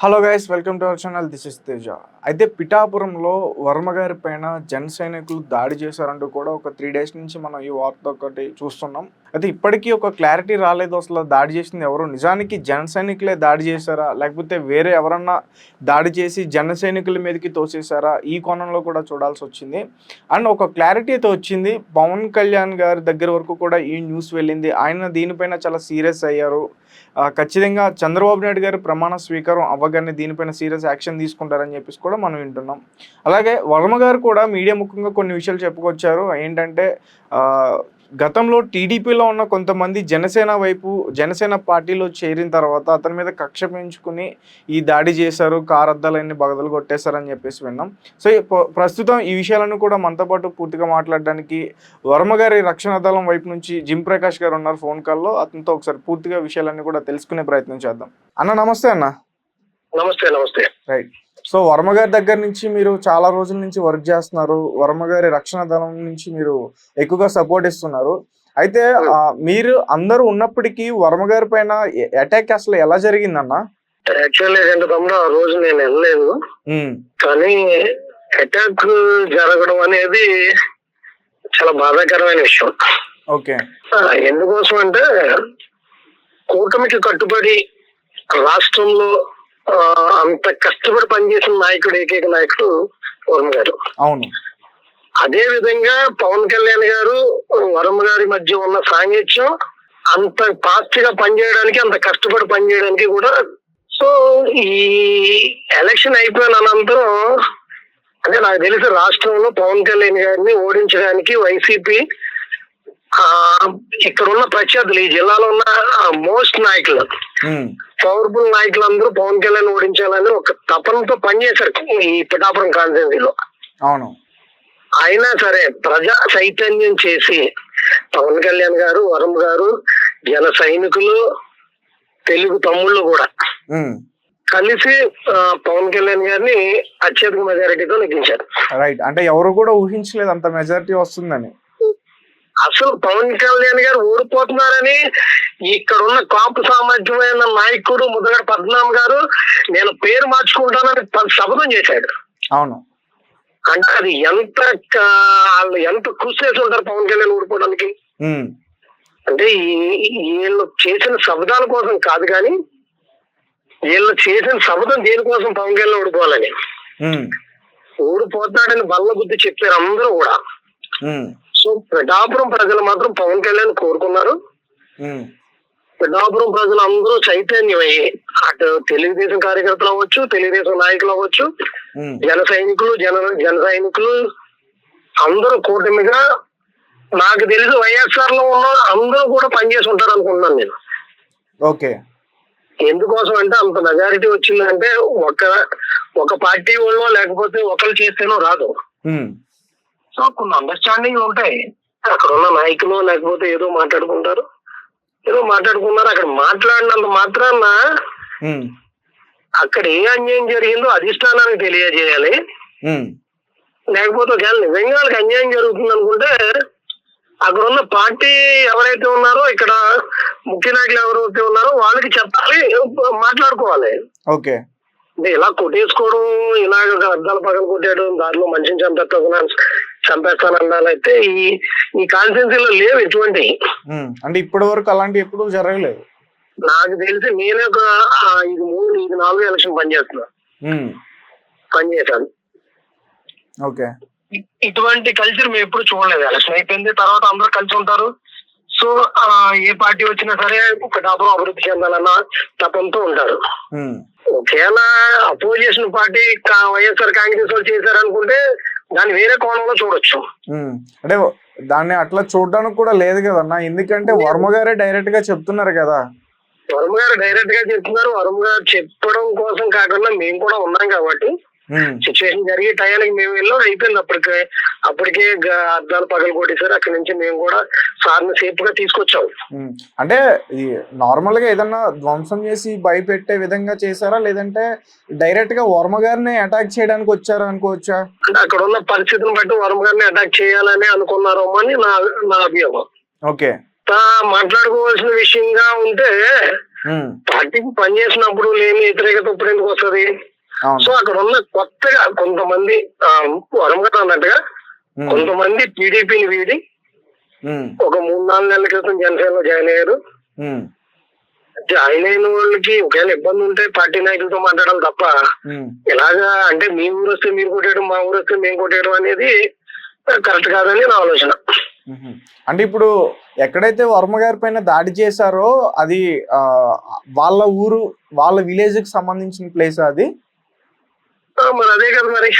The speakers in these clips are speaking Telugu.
Hello guys, welcome to our channel. This is Teja. అయితే పిఠాపురంలో వర్మ గారి పైన జన సైనికులు దాడి చేశారంటూ కూడా ఒక 3 డేస్ నుంచి మనం ఈ వార్త ఒకటి చూస్తున్నాం. అయితే ఇప్పటికీ ఒక క్లారిటీ రాలేదు, అసలు దాడి చేసింది ఎవరు, నిజానికి జన సైనికులే దాడి చేశారా లేకపోతే వేరే ఎవరన్నా దాడి చేసి జన సైనికుల మీదకి తోసేశారా, ఈ కోణంలో కూడా చూడాల్సి వచ్చింది. అండ్ ఒక క్లారిటీ అయితే వచ్చింది. పవన్ కళ్యాణ్ గారి దగ్గర వరకు కూడా ఈ న్యూస్ వెళ్ళింది. ఆయన దీనిపైన చాలా సీరియస్ అయ్యారు. ఖచ్చితంగా చంద్రబాబు నాయుడు గారు ప్రమాణ స్వీకారం అవ్వగానే దీనిపైన సీరియస్ యాక్షన్ తీసుకుంటారని చెప్పేసి కూడా మనం వింటున్నాం. అలాగే వర్మ గారు కూడా మీడియా ముఖంగా కొన్ని విషయాలు చెప్పుకొచ్చారు. ఏంటంటే గతంలో టీడీపీలో ఉన్న కొంతమంది జనసేన పార్టీలో చేరిన తర్వాత అతని మీద కక్ష పెంచుకుని ఈ దాడి చేశారు, కారు అద్దాలన్నీ బగదలు కొట్టేశారని చెప్పేసి విన్నాం. సో ప్రస్తుతం ఈ విషయాలను కూడా మనతో పాటు పూర్తిగా మాట్లాడడానికి వర్మ గారి రక్షణ దళం వైపు నుంచి జిమ్ ప్రకాష్ గారు ఉన్నారు ఫోన్ కాల్లో. అతనితో ఒకసారి పూర్తిగా విషయాలన్నీ కూడా తెలుసుకునే ప్రయత్నం చేద్దాం. అన్న నమస్తే. అన్న నమస్తే. రైట్. సో వర్మ గారి దగ్గర నుంచి మీరు చాలా రోజుల నుంచి వర్క్ చేస్తున్నారు. వర్మ గారి రక్షణ దళం నుంచి మీరు ఎక్కువగా సపోర్ట్ ఇస్తున్నారు. అయితే మీరు అందరూ ఉన్నప్పటికీ వర్మ గారి పైన అటాక్ అసలు ఎలా జరిగిందన్న? యాక్చువల్లీ తమ్ముడు ఆ రోజు నేను వెళ్ళలేదు, కానీ అటాక్ జరగడం అనేది చాలా బాధాకరమైన విషయం. ఓకే. ఎందుకోసం అంటే కూటమికి కట్టుబడి రాష్ట్రంలో అంత కష్టపడి పనిచేసిన నాయకుడు, ఏకైక నాయకుడు వర్మ గారు. అవును. అదే విధంగా పవన్ కళ్యాణ్ గారు వర్మ గారి మధ్య ఉన్న సాంగత్యం అంత ఫాస్ట్ గా పనిచేయడానికి, అంత కష్టపడి పనిచేయడానికి కూడా. సో ఈ ఎలక్షన్ అయిపోయిన అనంతరం అంటే నాకు తెలిసి రాష్ట్రంలో పవన్ కళ్యాణ్ గారిని ఓడించడానికి వైసీపీ ఇక్కడ ఉన్న ప్రత్యర్థులు, ఈ జిల్లాలో ఉన్న మోస్ట్ నాయకులు, పవర్ఫుల్ నాయకులు అందరూ పవన్ కళ్యాణ్ ఓడించాలని ఒక తపనతో పనిచేశారు ఈ పిఠాపురం కాన్స్టిట్యున్సీలో. అవును. అయినా సరే ప్రజా చైతన్యం చేసి పవన్ కళ్యాణ్ గారు, వరం గారు, జన సైనికులు, తెలుగు తమ్ముళ్ళు కూడా కలిసి పవన్ కళ్యాణ్ గారిని అత్యధిక మెజారిటీతో నెగ్గించారు. రైట్. అంటే ఎవరు కూడా ఊహించలేదు అంత మెజారిటీ వస్తుందని. అసలు పవన్ కళ్యాణ్ గారు ఓడిపోతున్నారని ఇక్కడ ఉన్న కాపు సామర్థ్యమైన నాయకుడు ముద్దగడ పద్మనాభ గారు నేను పేరు మార్చుకుంటానని శపథం చేశాడు. అవును. అంటే అది వాళ్ళు ఎంత కృషి చేసి ఉంటారు పవన్ కళ్యాణ్ ఓడిపోవడానికి. అంటే వీళ్ళు చేసిన శబ్దాల కోసం కాదు, కానీ వీళ్ళు చేసిన శబ్దం దేనికోసం పవన్ కళ్యాణ్ ఓడిపోవాలని. ఓడిపోతాడని బల్ల బుద్ధి చెప్పారు అందరూ కూడా. సో పిఠాపురం ప్రజలు మాత్రం పవన్ కళ్యాణ్ కోరుకున్నారు. పిఠాపురం ప్రజలు అందరూ చైతన్యం అయ్యి, అటు తెలుగుదేశం కార్యకర్తలు అవ్వచ్చు, తెలుగుదేశం నాయకులు అవ్వచ్చు, జన సైనికులు అందరూ కూటమిగా, నాకు తెలిసి వైఎస్ఆర్ లో ఉన్న అందరూ కూడా పనిచేసి ఉంటారు అనుకుంటున్నాను నేను. ఓకే. ఎందుకోసం అంటే అంత మెజారిటీ వచ్చిందంటే ఒక పార్టీ వాళ్ళు లేకపోతే ఒకరు చేస్తేనో రాదు. సో కొన్ని అండర్స్టాండింగ్ ఉంటాయి. అక్కడ ఉన్న నాయకులు లేకపోతే ఏదో మాట్లాడుకున్నారు. అక్కడ మాట్లాడినంత మాత్రాన అక్కడ ఏ అన్యాయం జరిగిందో అధిష్టానానికి తెలియజేయాలి. లేకపోతే ఒకవేళ నిజంగా వాళ్ళకి అన్యాయం జరుగుతుంది అనుకుంటే అక్కడ ఉన్న పార్టీ ఎవరైతే ఉన్నారో, ఇక్కడ ముఖ్య నాయకులు ఎవరైతే ఉన్నారో వాళ్ళకి చెప్పాలి, మాట్లాడుకోవాలి. ఓకే. ఇలా కొట్టేసుకోవడం, ఇలాగ అద్దాల పక్కన కొట్టాడు, దారిలో మనిషిని చంపేస్తానండాలైతే ఈ కాన్స్టిట్యున్సీలో లేవు ఎటువంటి. అంటే ఇప్పటి వరకు అలాంటి ఎప్పుడు జరగలేదు నాకు తెలిసి. నేనే ఒక 4 ఎలక్షన్ పనిచేశాను. ఓకే. ఇటువంటి కల్చర్ మేము ఎప్పుడు చూడలేదు. ఎలక్షన్ అయిపోయింది తర్వాత అందరూ కలిసి ఉంటారు. సో ఏ పార్టీ వచ్చినా సరే పిఠాపురం అభివృద్ధి చెందాలన్న తపంతో ఉంటారు. ఒకవేళ అపోజిషన్ పార్టీ వైఎస్ఆర్ కాంగ్రెస్ వాళ్ళు చేశారనుకుంటే దాన్ని వేరే కోణంలో చూడొచ్చు. అంటే దాన్ని అట్లా చూడడానికి కూడా లేదు కదన్నా, ఎందుకంటే వర్మ గారే డైరెక్ట్ గా చెప్తున్నారు కదా. వర్మ గారు డైరెక్ట్ గా చెప్తున్నారు. వర్మ గారు చెప్పడం కోసం కాకుండా మేము కూడా ఉన్నాం కాబట్టి సిచ్యువేషన్ జరిగే టయానికి మేము వెళ్ళాం, అయిపోయింది. అప్పటికే అద్దాలు పగలు కొట్టేసారు. అక్కడి నుంచి మేము కూడా సార్ని సేఫ్ గా తీసుకొచ్చాం. అంటే నార్మల్ గా ఏదన్నా ధ్వంసం చేసి భయపెట్టే విధంగా చేశారా, లేదంటే డైరెక్ట్ గా వర్మ గారిని అటాక్ చేయడానికి వచ్చారా అనుకోవచ్చా? అంటే అక్కడ ఉన్న పరిస్థితిని బట్టి వర్మ గారిని అటాక్ చేయాలని అనుకున్నారో అని నా అభియోగం. ఓకే. మాట్లాడుకోవాల్సిన విషయంగా ఉంటే పార్టీకి పనిచేసినప్పుడు లేని వ్యతిరేకత ఇప్పుడు ఎందుకు వస్తుంది? అవును. సో అక్కడ ఉన్న కొత్తగా కొంతమంది వరం గారు అన్నట్టుగా కొంతమంది టీడీపీని వీడి ఒక 3-4 నెలల క్రితం జనసేనలో జాయిన్ అయ్యారు. జాయిన్ అయిన వాళ్ళకి ఒకవేళ ఇబ్బంది ఉంటే పార్టీ నాయకులతో మాట్లాడాలి తప్ప ఇలాగా అంటే మీ ఊరు వస్తే మీరు కొట్టేయడం, మా ఊరు వస్తే మేము కొట్టేయడం అనేది కరెక్ట్ కాదని నా ఆలోచన. అంటే ఇప్పుడు ఎక్కడైతే వర్మ గారి పైన దాడి చేశారో అది వాళ్ళ ఊరు, వాళ్ళ విలేజ్ కి సంబంధించిన ప్లేస్ అది. మరి అదే కదా మరి.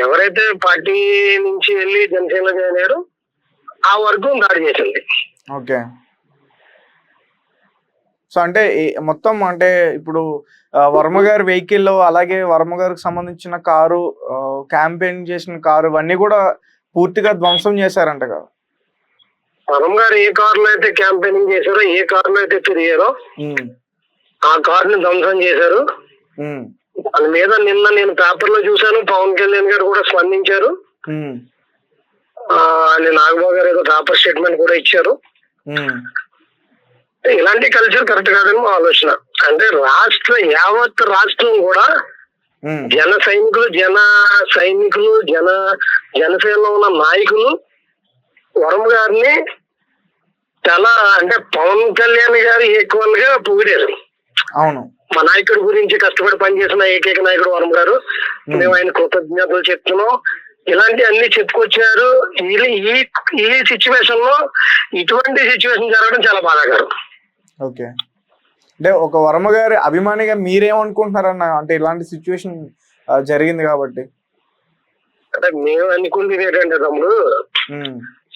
ఎవరైతే పార్టీ నుంచి వెళ్ళి జనసేనలో జాయిన్ అయ్యారో ఆ వర్గం దాడి చేసింది. ఓకే. సో అంటే మొత్తం అంటే ఇప్పుడు వర్మ గారి వెహికల్, అలాగే వర్మ గారికి సంబంధించిన కారు, క్యాంపెయిన్ చేసిన కారు, ఇవన్నీ కూడా పూర్తిగా ధ్వంసం చేశారంట కదా. వర్మ గారు ఏ కారులో అయితే క్యాంపెయినింగ్ చేశారో, ఏ కారులో అయితే తిరిగారో ఆ కారుని ధ్వంసం చేశారు. దాని మీద నిన్న నేను పేపర్ లో చూశాను, పవన్ కళ్యాణ్ గారు కూడా స్పందించారు. నాగబాబు గారు ఏదో పేపర్ స్టేట్మెంట్ కూడా ఇచ్చారు. ఇలాంటి కల్చర్ కరెక్ట్ కాదని మా ఆలోచన. అంటే యావత్ రాష్ట్రం కూడా జన సైనికులు జనసేనలో ఉన్న నాయకులు వరం గారిని చాలా అంటే పవన్ కళ్యాణ్ గారు ఈక్వల్ గా పొగిడారు. అవును, మా నాయకుడి గురించి కష్టపడి పనిచేసిన ఏకైక నాయకుడు వరం గారు, మేము ఆయన కృతజ్ఞతలు చెప్తున్నాం, ఇలాంటి అన్ని చెప్పుకొచ్చారు. ఈ సిచ్యువేషన్ లో ఇటువంటి సిచ్యువేషన్ జరగడం చాలా బాధాకరం. ఓకే. అంటే ఒక వర్మ గారి అభిమానిగా మీరేమనుకుంటున్నారన్న, అంటే ఇలాంటి సిచ్యువేషన్ జరిగింది కాబట్టి? అంటే మేము అనుకుంటుంది ఏంటంటే తమ్ముడు,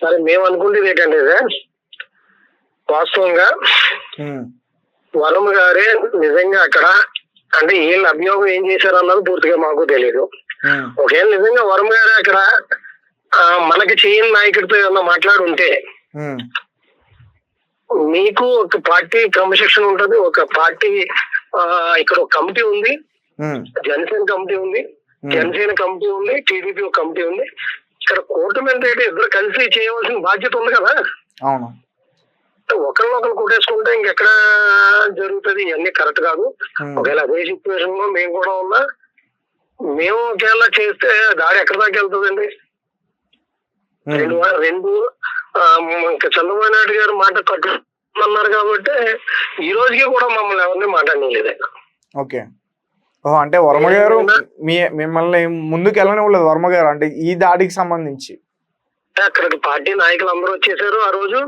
సరే మేము అనుకుంటుంది ఏంటంటే వాస్తవంగా వరం గారే నిజంగా అక్కడ అంటే వీళ్ళ అభియోగం ఏం చేశారు అన్నది పూర్తిగా మాకు తెలియదు. ఒకవేళ నిజంగా వరం గారే అక్కడ మనకి చేయని నాయకుడితో ఏమన్నా మాట్లాడుంటే, మీకు ఒక పార్టీ క్రమశిక్షణ ఉంటది, ఒక పార్టీ ఇక్కడ ఒక కమిటీ ఉంది, జనసేన కమిటీ ఉంది, టీడీపీ ఒక కమిటీ ఉంది. ఇక్కడ కూటమి అంటే ఇద్దరు కలిసి చేయవలసిన బాధ్యత ఉంది కదా. అవును, ఒకరినొకరు కొట్టేసుకుంటే ఇంకెక్కడ జరుగుతుంది, ఇవన్నీ కరెక్ట్ కాదు. ఒకవేళ అదే సిచ్యువేషన్ లో మేము కూడా ఉన్నా, మేము ఒకవేళ చేస్తే దాడి ఎక్కడ దాకా వెళ్తుందండి? రెండు చంద్రబాబు నాయుడు గారు మాట కట్టుకున్నారు కాబట్టి ఈ రోజుకి కూడా మమ్మల్ని ఎవరిని మాట్లాడలేదు. ఓకే. అంటే వర్మ గారు మిమ్మల్ని ముందుకు వెళ్ళనివ్వలేదు వర్మ గారు, అంటే ఈ దాడికి సంబంధించి? అక్కడికి పార్టీ నాయకులు అందరూ వచ్చేసారు ఆ రోజు.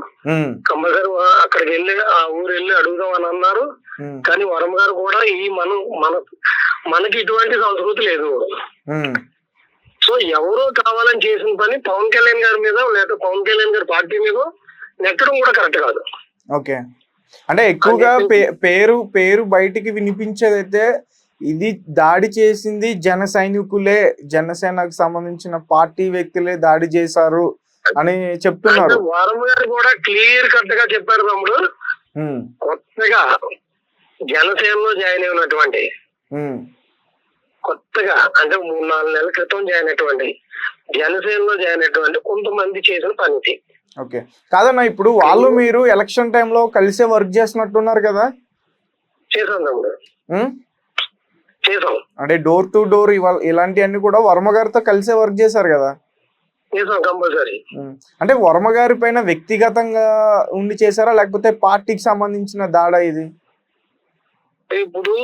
కంపల్సరీ అక్కడికి వెళ్ళి ఆ ఊరు వెళ్ళి అడుగుదాం అని అన్నారు. కానీ వరం గారు కూడా మనకి ఇటువంటి సంస్కృతి లేదు. సో ఎవరో కావాలని చేసిన పని పవన్ కళ్యాణ్ గారి మీద లేదా పవన్ కళ్యాణ్ గారి పార్టీ మీద నెట్టడం కూడా కరెక్ట్ కాదు. ఓకే. అంటే ఎక్కువగా పేరు బయటికి వినిపించేదైతే ఇది దాడి చేసింది జన సైనికులే, జనసేనకు సంబంధించిన పార్టీ వ్యక్తులే దాడి చేశారు అని చెప్తున్నారు. వరం గారు కూడా క్లియర్ కట్ గా చెప్పారు తమ్ముడు. కొత్తగా జనసేనలో జాయిన్ అయినటువంటి, కొత్తగా అంటే 3-4 నెలల క్రితం జాయిన్ అయినటువంటి జనసేనలో జాయిన్ అయినటువంటి కొంతమంది చేసిన పనికి. ఓకే. కాదన్నా, ఇప్పుడు వాళ్ళు మీరు ఎలక్షన్ టైంలో కలిసే వర్క్ చేసినట్టున్నారు కదా? చేసాం తమ్ముడు, చేసాం. అంటే డోర్ టు డోర్ ఇలాంటివన్నీ కూడా వర్మ గారితో కలిసే వర్క్ చేశారు కదా? చేసాం కంపల్సరీ. అంటే వర్మ గారి పైన వ్యక్తిగతంగా ఉండి చేశారా, లేకపోతే పార్టీకి సంబంధించిన దాడా ఇది? ఇప్పుడు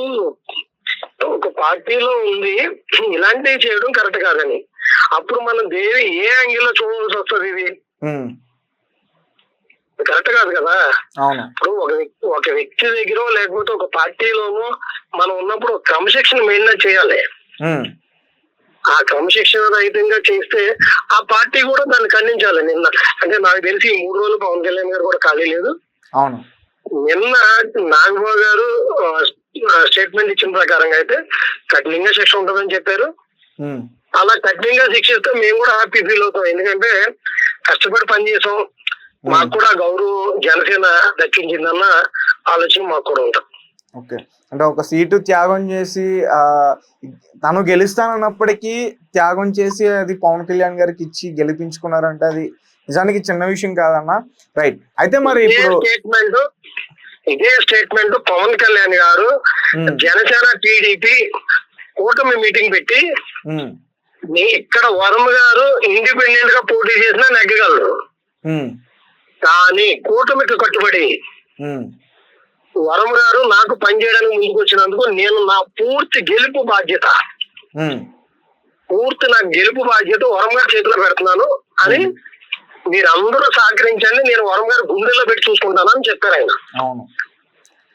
ఒక పార్టీలో ఉంది ఇలాంటివి చేయడం కరెక్ట్ కాదని, అప్పుడు మనం ఏ యాంగిల్ లో చూడాల్సి వస్తుంది? ఇది కరెక్ట్ కాదు కదా. ఇప్పుడు ఒక వ్యక్తి దగ్గర లేకపోతే ఒక పార్టీలోనూ మనం ఉన్నప్పుడు క్రమశిక్షణ మెయింటైన్ చేయాలి. ఆ క్రమశిక్షణ రహితంగా చేస్తే ఆ పార్టీ కూడా దాన్ని ఖండించాలి. నిన్న అంటే నాకు తెలిసి 3 రోజులు పవన్ కళ్యాణ్ గారు కూడా ఖాళీ లేదు. నిన్న నాగబాబు గారు స్టేట్మెంట్ ఇచ్చిన ప్రకారంగా అయితే కఠినంగా శిక్ష ఉంటుందని చెప్పారు. అలా కఠినంగా శిక్షిస్తే మేము కూడా హ్యాపీ ఫీల్ అవుతాం. ఎందుకంటే కష్టపడి పనిచేసాం, మాకు కూడా గౌరవం జనసేన దక్కించిందన్న ఆలోచన మాకు కూడా ఉంటాం. ఓకే. అంటే ఒక సీటు త్యాగం చేసి తను గెలుస్తానన్నప్పటికీ త్యాగం చేసి అది పవన్ కళ్యాణ్ గారికి ఇచ్చి గెలిపించుకున్నారంటే అది నిజానికి చిన్న విషయం కాదన్నా. రైట్. అయితే మరి ఇప్పుడు ఇదే స్టేట్మెంట్ పవన్ కళ్యాణ్ గారు జనసేన టీడీపీ కూటమి మీటింగ్ పెట్టి ఇక్కడ వరుణ్ గారు ఇండిపెండెంట్ గా పోటీ చేసినా నెగ్గగలరు, కానీ కూటమికి కట్టుబడి వరుణ్ గారు నాకు పనిచేయడానికి ముందుకు వచ్చినందుకు నేను నా పూర్తి గెలుపు బాధ్యత వరుణ్ గారి చేతిలో పెడుతున్నాను అని మీరందరూ సహకరించండి, నేను వరుణ్ గారు గుండెల్లో పెట్టి చూసుకుంటానని చెప్పారు ఆయన.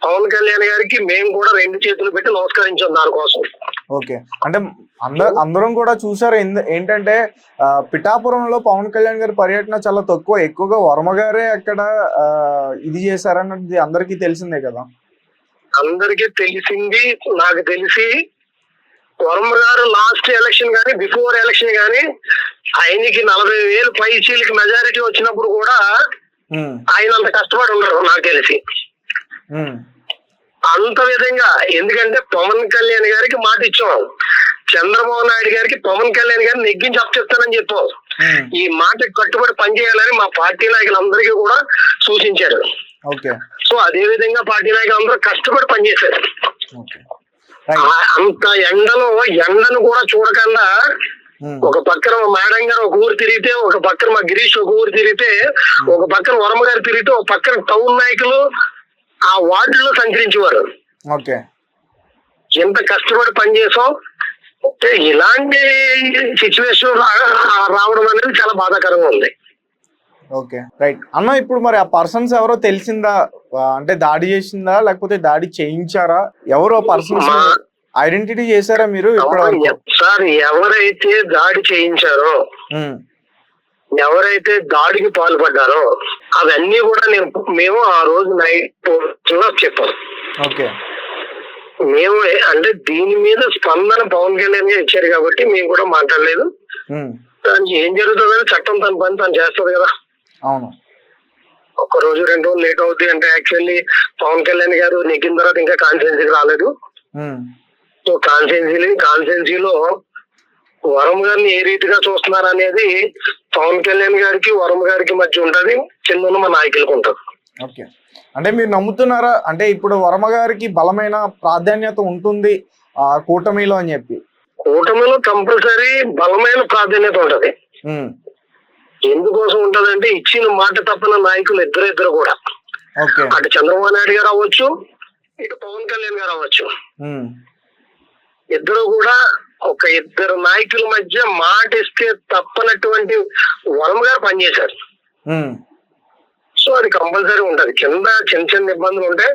పవన్ కళ్యాణ్ గారికి మేము కూడా 2 చేతులు పెట్టి నమస్కరించాం దానికోసం. ఓకే, అంటే అందరం కూడా చూసారు. ఏంటంటే పిఠాపురంలో పవన్ కళ్యాణ్ గారి పర్యటన చాలా తక్కువ, ఎక్కువగా వర్మ గారే అక్కడ ఇది చేశారన్నది అందరికీ తెలిసిందే కదా. అందరికీ తెలిసింది. నాకు తెలిసి వర్మ గారు లాస్ట్ ఎలక్షన్ కానీ బిఫోర్ ఎలక్షన్ కానీ ఆయనకి 40,000 పైచీలకి మెజారిటీ వచ్చినప్పుడు కూడా ఆయన అంత కష్టపడి ఉండరు నాకు తెలిసి. అంత విధంగా, ఎందుకంటే పవన్ కళ్యాణ్ గారికి మాట ఇచ్చాం, చంద్రబాబు నాయుడు గారికి పవన్ కళ్యాణ్ గారిని నెగ్గించి అప్పచెప్తానని చెప్పాం. ఈ మాటకి కట్టుబడి పనిచేయాలని మా పార్టీ నాయకులందరికీ కూడా సూచించారు. సో అదే విధంగా పార్టీ నాయకులు అందరూ కష్టపడి పనిచేశారు. అంత ఎండను కూడా చూడకుండా ఒక పక్కన మా మేడం గారు ఒక ఊరు తిరిగితే, ఒక పక్కన మా గిరీష్ ఒక ఊరు తిరిగితే, ఒక పక్కన వర్మ గారు తిరిగితే, ఒక పక్కన టౌన్ నాయకులు ఆ వార్డులో సంచరించేవారు. ఎంత కష్టపడి పనిచేసాం. ఇలాంటి సిచ్యువేషన్ రావడం అనేది చాలా బాధాకరంగా ఉంది. ఓకే, రైట్ అన్న. ఇప్పుడు మరి ఆ పర్సన్స్ ఎవరో తెలిసిందా? అంటే దాడి చేసిందా లేకపోతే దాడి చేయించారా? ఎవరో పర్సన్స్ ఐడెంటిటీ చేశారా మీరు? సార్, ఎవరైతే దాడి చేయించారో, ఎవరైతే దాడికి పాల్పడ్డారో అవన్నీ కూడా మేము ఆ రోజు నైట్ చెప్పాం. మేము అంటే దీని మీద స్పందన పవన్ కళ్యాణ్ గారు ఇచ్చారు కాబట్టి మేము కూడా మాట్లాడలేదు. దానికి ఏం జరుగుతుందని చట్టం తన పని తను చేస్తుంది కదా. అవును, ఒక రోజు 2 రోజులు లేట్ అవుతుంది అంటే యాక్చువల్లీ పవన్ కళ్యాణ్ గారు నెగ్గిన తర్వాత ఇంకా కాన్స్టిట్యున్సీకి రాలేదు. సో కాన్స్టిట్యున్సీలో వరుణ్ గారిని ఏ రీతిగా చూస్తున్నారు అనేది పవన్ కళ్యాణ్ గారికి వరుణ్ గారికి మధ్య ఉంటది, కింద మా నాయకులకు ఉంటది. ఓకే, అంటే మీరు నమ్ముతున్నారా? అంటే ఇప్పుడు వర్మ గారికి బలమైన ప్రాధాన్యత ఉంటుంది ఆ కూటమిలో అని చెప్పి. కూటమిలో కంపల్సరీ బలమైన ప్రాధాన్యత ఉంటది. ఎందుకోసం ఉంటదంటే ఇచ్చిన మాట తప్పన నాయకులు ఇద్దరు కూడా, అటు చంద్రబాబు నాయుడు గారు అవ్వచ్చు, ఇటు పవన్ కళ్యాణ్ గారు అవ్వచ్చు, ఇద్దరు కూడా ఒక ఇద్దరు నాయకుల మధ్య మాట ఇస్తే తప్పనటువంటి వర్మ గారు పనిచేశారు. సో అది కంపల్సరీ ఉంటది. కింద చిన్న ఇబ్బందులు ఉంటే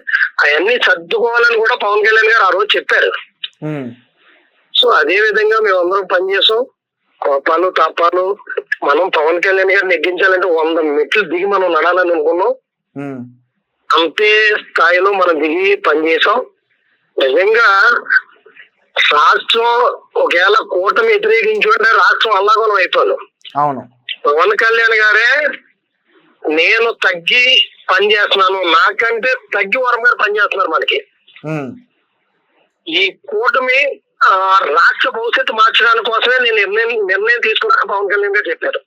అవన్నీ సర్దుకోవాలని కూడా పవన్ కళ్యాణ్ గారు ఆ రోజు చెప్పారు. సో అదే విధంగా మేమందరం పనిచేసాం. కోపాలు తాపాలు మనం పవన్ కళ్యాణ్ గారిని నెగ్గించాలంటే 100 మెట్లు దిగి మనం నడాలని అనుకున్నాం. అంతే స్థాయిలో మనం దిగి పనిచేసాం. నిజంగా రాష్ట్రం ఒకవేళ కూటమి వ్యతిరేకించుంటే రాష్ట్రం అల్లాగోలం అయిపోను. పవన్ కళ్యాణ్ గారే నేను తగ్గి పని చేస్తున్నాను, నాకంటే తగ్గి వరం గారు పనిచేస్తున్నారు మనకి. ఈ కూటమి రాష్ట్ర భవిష్యత్తు మార్చడానికి కోసమే నేను నిర్ణయం తీసుకున్నాను పవన్ కళ్యాణ్ గారు చెప్పారు.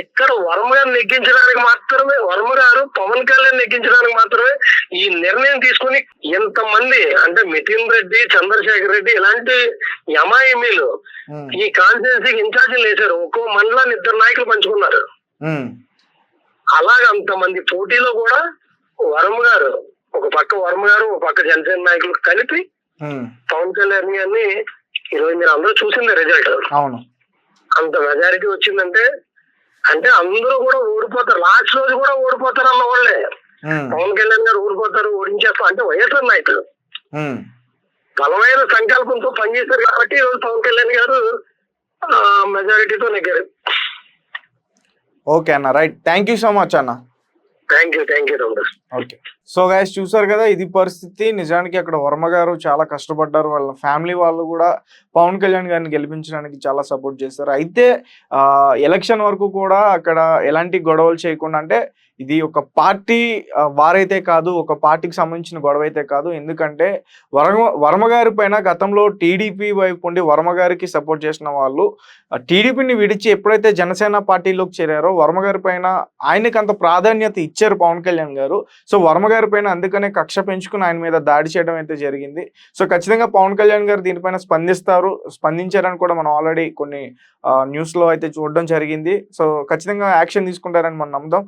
ఇక్కడ వర్మ గారు నెగ్గించడానికి మాత్రమే, వర్మ గారు పవన్ కళ్యాణ్ నెగ్గించడానికి మాత్రమే ఈ నిర్ణయం తీసుకుని ఎంతమంది అంటే నితిన్ రెడ్డి, చంద్రశేఖర్ రెడ్డి ఇలాంటి ఎంఐఎంఈలు ఈ కాన్స్టిట్యున్సీకి ఇన్ఛార్జీలు వేశారు. ఒక్కో మండలాన్ని 2 నాయకులు పంచుకున్నారు. అలాగే అంతమంది పోటీలో కూడా వర్మ గారు ఒక పక్క వర్మ గారు, ఒక పక్క జనసేన నాయకులు కలిపి పవన్ కళ్యాణ్ గారిని ఈరోజు మీరు అందరూ చూసింది రిజల్ట్. అంత మెజారిటీ వచ్చిందంటే అంటే అందరూ కూడా ఓడిపోతారు. లాస్ట్ రోజు కూడా ఓడిపోతారు అన్న వాళ్ళే. పవన్ కళ్యాణ్ గారు ఓడిపోతారు, ఓడించేస్తారు అంటే వైఎస్ఆర్ నాయకులు బలమైన సంకల్పంతో పనిచేశారు కాబట్టి ఈరోజు పవన్ కళ్యాణ్ గారు మెజారిటీతో నెగ్గారు. ఓకే అన్న, right. Thank you so much అన్న. Thank you. Okay, so guys చూసారు కదా, ఇది పరిస్థితి. నిజానికి అక్కడ వర్మ గారు చాలా కష్టపడ్డారు. వాళ్ళ ఫ్యామిలీ వాళ్ళు కూడా పవన్ కళ్యాణ్ గారిని గెలిపించడానికి చాలా సపోర్ట్ చేస్తారు. అయితే ఎలక్షన్ వరకు కూడా అక్కడ ఎలాంటి గొడవలు చేయకుండా, అంటే ఇది ఒక పార్టీ వారైతే కాదు, ఒక పార్టీకి సంబంధించిన గొడవ అయితే కాదు. ఎందుకంటే వర్మ గారి పైన గతంలో టీడీపీ వైపు ఉండి వర్మ గారికి సపోర్ట్ చేసిన వాళ్ళు టీడీపీని విడిచి ఎప్పుడైతే జనసేన పార్టీలోకి చేరారో వర్మ గారి పైన ఆయనకి అంత ప్రాధాన్యత ఇచ్చారు పవన్ కళ్యాణ్ గారు. సో వర్మ గారి పైన అందుకనే కక్ష పెంచుకుని ఆయన మీద దాడి చేయడం అయితే జరిగింది. సో ఖచ్చితంగా పవన్ కళ్యాణ్ గారు దీనిపైన స్పందించారని కూడా మనం ఆల్రెడీ కొన్ని న్యూస్ లో అయితే చూడడం జరిగింది. సో ఖచ్చితంగా యాక్షన్ తీసుకుంటారని మనం నమ్ముదాం.